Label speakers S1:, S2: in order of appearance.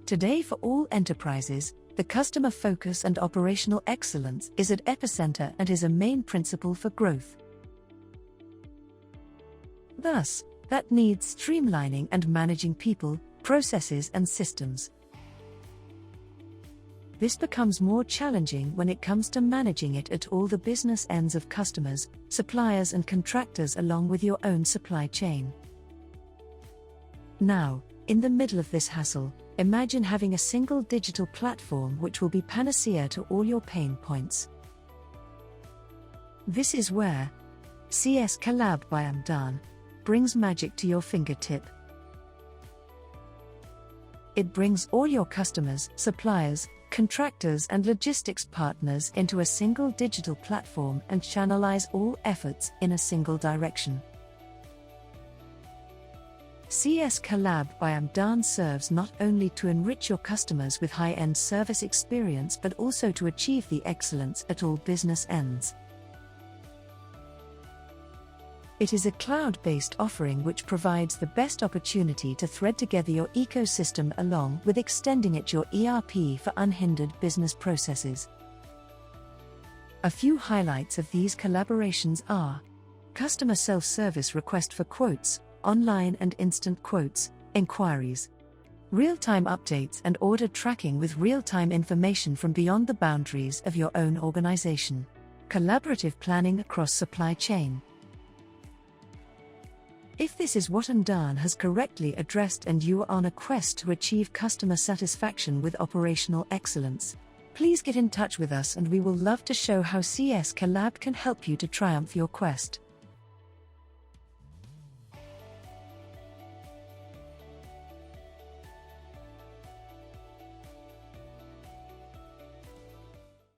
S1: Today, for all enterprises, the customer focus and operational excellence is at epicenter and is a main principle for growth. Thus, that needs streamlining and managing people, processes and systems. This becomes more challenging when it comes to managing it at all the business ends of customers, suppliers and contractors along with your own supply chain. Now, in the middle of this hassle, imagine having a single digital platform which will be panacea to all your pain points. This is where CS Collab by AmDhan brings magic to your fingertip. It brings all your customers, suppliers, contractors and logistics partners into a single digital platform and channelize all efforts in a single direction. CS Collab by AmDhan serves not only to enrich your customers with high-end service experience but also to achieve the excellence at all business ends. It is a cloud-based offering which provides the best opportunity to thread together your ecosystem along with extending it your ERP for unhindered business processes. A few highlights of these collaborations are: customer self-service request for quotes, online and instant quotes, inquiries, real-time updates and order tracking with real-time information from beyond the boundaries of your own organization, collaborative planning across supply chain. If this is what AmDhan has correctly addressed and you are on a quest to achieve customer satisfaction with operational excellence, please get in touch with us and we will love to show how CS Collab can help you to triumph your quest.